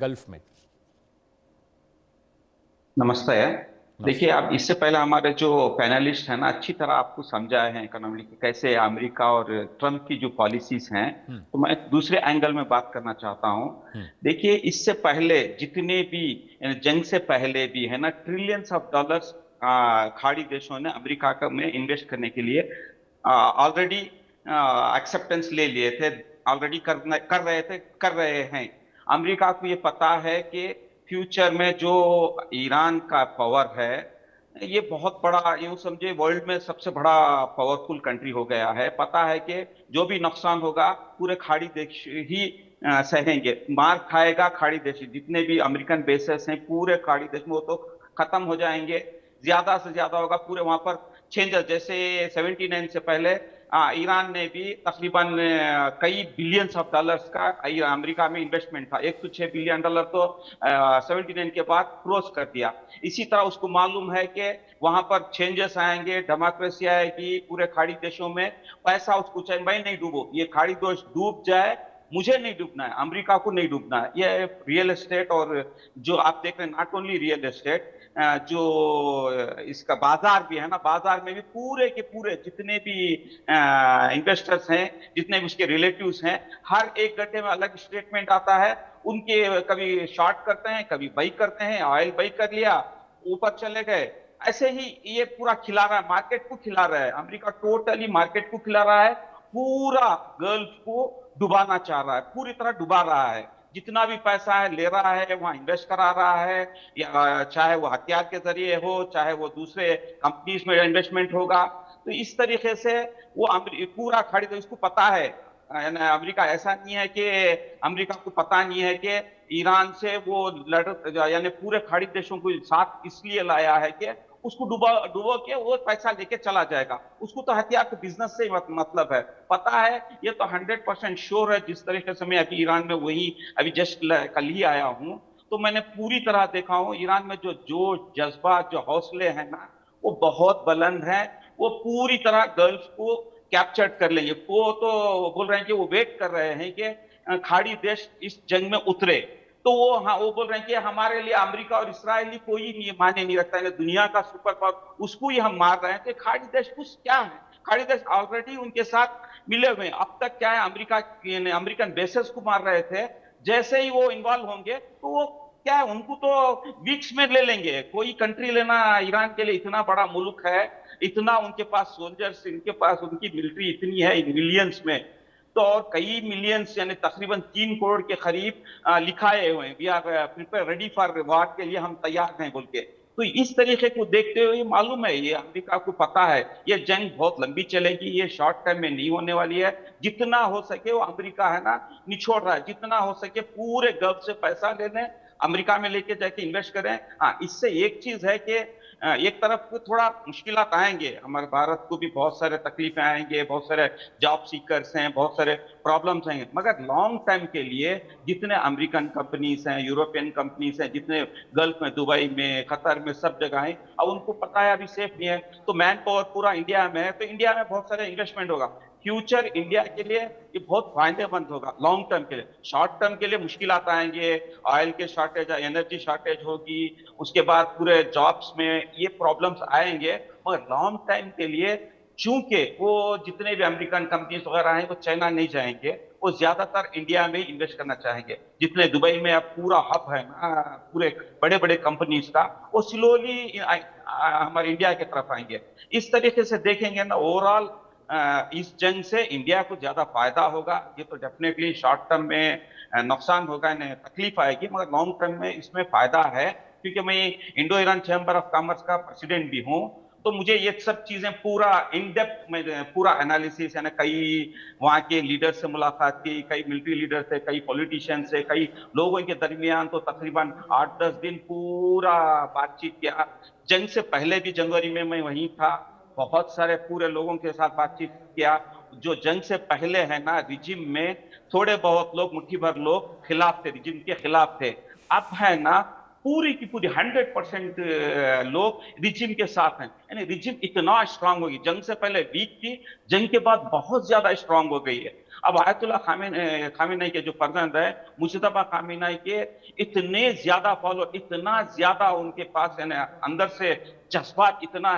Gulf में। नमस्ते। देखिए, नमस्ते। अब इससे पहले हमारे जो पैनलिस्ट हैं ना, अच्छी तरह आपको समझाए हैं इकोनॉमी की कैसे अमेरिका और ट्रम्प की जो पॉलिसीज हैं। हम्म। तो मैं एक दूसरे एंगल में बात करना चाहता हूँ। हम्म। देखिए, इससे पहले जितने भी जंग से पहले भी है ना, ट्रिलियंस ऑफ डॉलर्स खाड़ी देशों ने अमेरिका का में इन्वेस्ट करने के लिए ऑलरेडी एक्सेप्टेंस ले लिए थे। ऑलरेडी कर रहे हैं। अमेरिका को ये पता है कि फ्यूचर में जो ईरान का पावर है, ये बहुत बड़ा, यूं समझे वर्ल्ड में सबसे बड़ा पावरफुल कंट्री हो गया है। पता है कि जो भी नुकसान होगा पूरे खाड़ी देश ही सहेंगे। मार खाएगा खाड़ी देश, जितने भी अमेरिकन बेसेस हैं पूरे खाड़ी देश में वो तो खत्म हो जाएंगे। ज्यादा से ज्यादा होगा पूरे वहां पर चेंजेस। जैसे 79 से पहले ईरान ने भी तकरीबन कई बिलियंस ऑफ डॉलर्स का अमेरिका में इन्वेस्टमेंट था। 106 बिलियन डॉलर तो 79 के बाद क्रॉस कर दिया। इसी तरह उसको मालूम है कि वहां पर चेंजेस आएंगे, डेमोक्रेसी आएगी पूरे खाड़ी देशों में। पैसा उसको चाहिए, मैं नहीं डूबो, ये खाड़ी देश डूब जाए, मुझे नहीं डूबना है, अमेरिका को नहीं डूबना है। ये रियल एस्टेट और जो आप देख रहे हैं, नॉट ओनली रियल एस्टेट, जो इसका बाजार भी है ना, बाजार में भी पूरे के पूरे जितने भी इन्वेस्टर्स हैं, जितने भी उसके रिलेटिव्स हैं, हर एक घंटे में अलग स्टेटमेंट आता है उनके। कभी शॉर्ट करते हैं, कभी बाई करते हैं, ऑयल बाई कर लिया, ऊपर चले गए। ऐसे ही ये पूरा खिला रहा है, मार्केट को खिला रहा है। अमेरिका टोटली मार्केट को खिला रहा है, पूरा गल्फ को डुबाना चाह रहा है, पूरी तरह डुबा रहा है। जितना भी पैसा है ले रहा है, वहां इन्वेस्ट करा रहा है, या चाहे वो हथियार के जरिए हो, चाहे वो दूसरे कंपनीज में इन्वेस्टमेंट होगा। तो इस तरीके से वो पूरा खरीद, इसको पता है। अमेरिका ऐसा नहीं है कि अमेरिका को पता नहीं है कि ईरान से वो लड़, यानी पूरे खाड़ी देशों को साथ इसलिए लाया है कि उसको डुबो डुबो के वो पैसा लेके चला जाएगा। उसको तो हथियार के बिजनेस से ही मतलब है, पता है। ये तो 100% श्योर है। जिस तरीके से मैं अभी ईरान में वही अभी जस्ट कल ही आया हूँ, तो मैंने पूरी तरह देखा हूँ ईरान में जो जोश जज्बा जो हौसले हैं ना, वो बहुत बुलंद है। वो पूरी तरह गल्फ को कैप्चर कर लेंगे। वो तो बोल रहे हैं कि वो वेट कर रहे हैं कि खाड़ी देश इस जंग में उतरे। तो वो, हाँ, वो बोल रहे हैं कि हमारे लिए अमेरिका और इसराइल कोई नहीं माने नहीं रखता है, दुनिया का सुपर पावर उसको ही हम मार रहे हैं। तो खाड़ी देश कुछ क्या है, खाड़ी देश ऑलरेडी उनके साथ मिले हुए हैं। अब तक क्या है, अमेरिका अमेरिकन बेसेस को मार रहे थे। जैसे ही वो इन्वॉल्व होंगे तो वो क्या है, उनको तो वीक्स में ले लेंगे। कोई कंट्री लेना ईरान के लिए इतना बड़ा मुल्क है, इतना उनके पास सोल्जर्स, इनके पास उनकी मिलिट्री इतनी है मिलियंस में। तो और कई मिलियंस यानी तकरीबन 3 करोड़ के करीब लिखाए हुए हैं, we are prepare ready for war, के लिए हम तैयार हैं बोल के। तो इस तरीके को देखते हुए मालूम है, ये अमेरिका को पता है ये जंग बहुत लंबी चलेगी, ये शॉर्ट टर्म में नहीं होने वाली है। जितना हो सके वो अमेरिका है ना निछोड़ रहा है, जितना हो सके पूरे गल्फ से पैसा ले लें, अमेरिका में लेके जाके इन्वेस्ट करें। हाँ, इससे एक चीज है कि एक तरफ को थोड़ा मुश्किलात आएंगे, हमारे भारत को भी बहुत सारे तकलीफें आएंगे, बहुत सारे जॉब सीकर्स हैं, बहुत सारे प्रॉब्लम्स आएंगे। मगर लॉन्ग टाइम के लिए जितने अमेरिकन कंपनीज हैं, यूरोपियन कंपनीज हैं, जितने गल्फ में, दुबई में, कतर में, सब जगह हैं, अब उनको पता है अभी सेफ नहीं है। तो मैन पावर पूरा इंडिया में है, तो इंडिया में बहुत सारे इन्वेस्टमेंट होगा। फ्यूचर इंडिया के लिए ये बहुत फायदेमंद होगा लॉन्ग टर्म के लिए। शॉर्ट टर्म के लिए मुश्किल आएंगे, ऑयल के शॉर्टेज, एनर्जी शॉर्टेज होगी, उसके बाद पूरे जॉब्स में ये प्रॉब्लम्स आएंगे। मगर लॉन्ग टाइम के लिए, चूंकि वो जितने भी अमेरिकन कंपनीज वगैरह हैं वो चाइना नहीं जाएंगे, वो ज्यादातर इंडिया में इन्वेस्ट करना चाहेंगे। जितने दुबई में अब पूरा हब है ना पूरे बड़े बड़े कंपनीज का, वो स्लोली हमारे इंडिया की तरफ आएंगे। इस तरीके से देखेंगे ना, ओवरऑल इस जंग से इंडिया को ज्यादा फायदा होगा। ये तो डेफिनेटली शॉर्ट टर्म में नुकसान होगा, तकलीफ आएगी, मगर लॉन्ग टर्म में इसमें फायदा है। क्योंकि मैं Indo Iran chamber of commerce का प्रेसिडेंट भी हूँ, तो मुझे ये सब चीजें पूरा इन डेप्थ में पूरा एनालिसिस है ना, कई वहाँ के लीडर से मुलाकात की, कई मिलिट्री लीडर थे, कई पॉलिटिशियन से, कई लोगों के दरमियान तो तकरीबन 8-10 दिन पूरा बातचीत किया। जंग से पहले भी जनवरी में मैं वहीं था, बहुत सारे पूरे लोगों के साथ बातचीत किया। जो जंग से पहले है ना रिजिम में थोड़े बहुत लोग, मुट्ठी भर लोग खिलाफ थे, रिजिम के खिलाफ थे। अब है ना पूरी की पूरी 100% लोग रिजिम के साथ हैं। यानी रिजिम इतना स्ट्रांग होगी, जंग से पहले वीक थी, जंग के बाद बहुत ज्यादा स्ट्रांग हो गई है। अब आयतुल्ला खामेनेई के जो फर्जंद है मुजतबा खामेनेई के, इतने ज्यादा फॉलो, इतना ज्यादा उनके पास यानी अंदर से जज्बात इतना